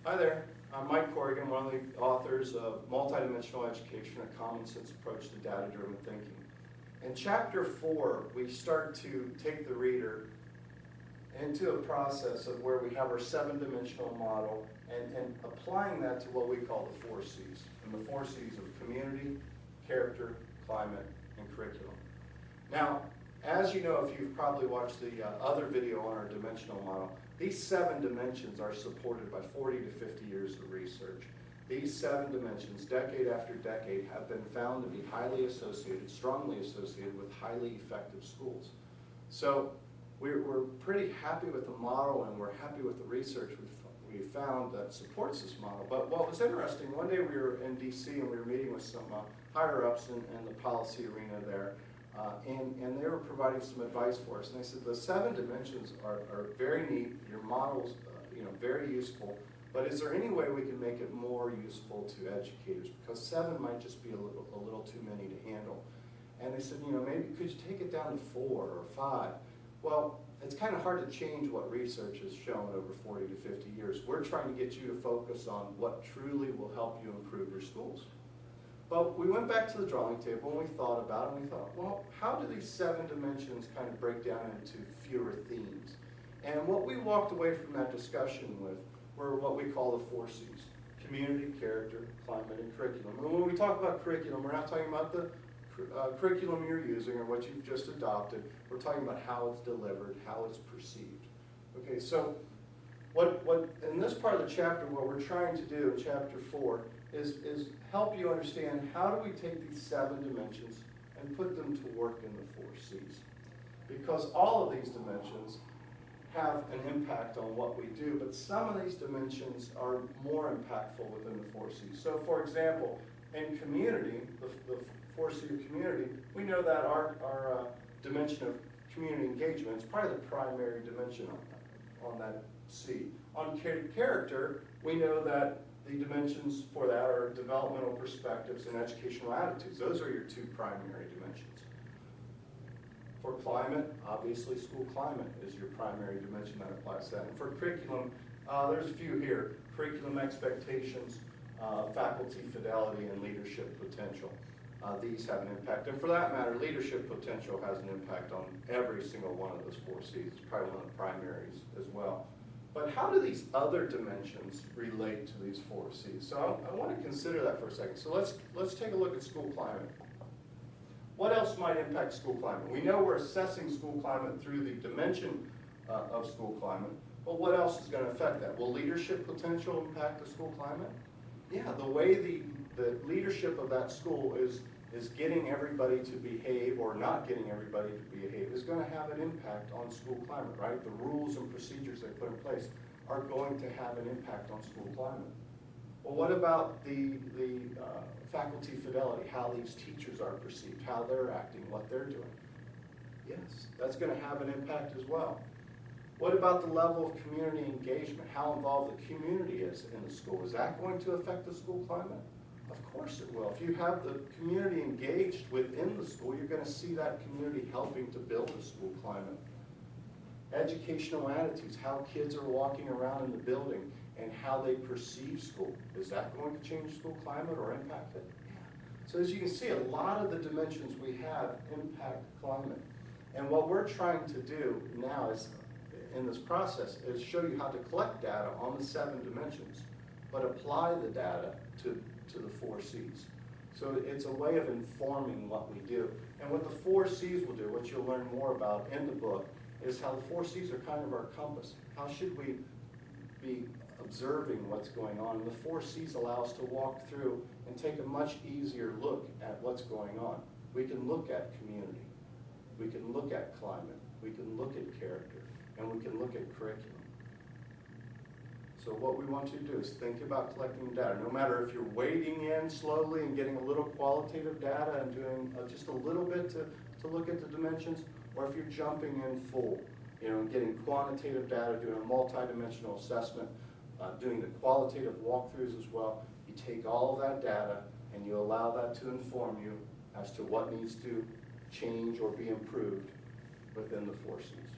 Hi there, I'm Mike Corrigan, one of the authors of Multidimensional Education, a Common Sense Approach to Data-Driven Thinking. In Chapter 4, we start to take the reader into a process of where we have our 7-dimensional model and applying that to what we call the 4C's. And the 4C's of community, character, climate, and curriculum. Now, as you know, if you've probably watched the other video on our dimensional model, these 7 dimensions are supported by 40 to 50 years of research. These 7 dimensions, decade after decade, have been found to be highly associated, strongly associated with highly effective schools. So we're pretty happy with the model, and we're happy with the research we found that supports this model. But what was interesting, one day we were in DC and we were meeting with some higher-ups in the policy arena there, and they were providing some advice for us. And they said the 7 dimensions are very neat, your model's very useful, but is there any way we can make it more useful to educators? Because 7 might just be a little too many to handle. And they said, maybe could you take it down to 4 or 5? Well, it's kind of hard to change what research has shown over 40 to 50 years. We're trying to get you to focus on what truly will help you improve your schools. But we went back to the drawing table and we thought about it, and we thought, well, how do these 7 dimensions kind of break down into fewer themes? And what we walked away from that discussion with were what we call the 4C's: community, character, climate, and curriculum. And when we talk about curriculum, we're not talking about the curriculum you're using or what you've just adopted. We're talking about how it's delivered, how it's perceived. Okay, so what in this part of the chapter, what we're trying to do in Chapter 4 is help you understand how do we take these 7 dimensions and put them to work in the 4C's. Because all of these dimensions have an impact on what we do, but some of these dimensions are more impactful within the 4C's. So for example, in community, the 4C of community, we know that our dimension of community engagement is probably the primary dimension on that C. On character, we know that the dimensions for that are developmental perspectives and educational attitudes. Those are your 2 primary dimensions. For climate, obviously school climate is your primary dimension that applies to that. And for curriculum, there's a few here: curriculum expectations, faculty fidelity, and leadership potential. These have an impact. And for that matter, leadership potential has an impact on every single one of those 4C's. It's probably one of the primaries as well. But how do these other dimensions relate to these 4C's? So I want to consider that for a second. So let's take a look at school climate. What else might impact school climate? We know we're assessing school climate through the dimension of school climate, but what else is going to affect that? Will leadership potential impact the school climate? Yeah, the way the leadership of that school is getting everybody to behave or not getting everybody to behave is going to have an impact on school climate, right? The rules and procedures they put in place are going to have an impact on school climate. Well, what about the faculty fidelity, how these teachers are perceived, how they're acting, what they're doing? Yes, that's going to have an impact as well. What about the level of community engagement, how involved the community is in the school? Is that going to affect the school climate? Of course it will. If you have the community engaged within the school, you're going to see that community helping to build the school climate. Educational attitudes, how kids are walking around in the building and how they perceive school. Is that going to change school climate or impact it? Yeah. So as you can see, a lot of the dimensions we have impact climate. And what we're trying to do now is, in this process, is show you how to collect data on the 7 dimensions, but apply the data to the 4C's. So it's a way of informing what we do. And what the 4C's will do, what you'll learn more about in the book, is how the 4C's are kind of our compass. How should we be observing what's going on? And the 4C's allow us to walk through and take a much easier look at what's going on. We can look at community, we can look at climate, we can look at character, and we can look at curriculum. So what we want you to do is think about collecting data. No matter if you're wading in slowly and getting a little qualitative data and doing just a little bit to look at the dimensions, or if you're jumping in full, and getting quantitative data, doing a multidimensional assessment, doing the qualitative walkthroughs as well. You take all of that data and you allow that to inform you as to what needs to change or be improved within the 4C's.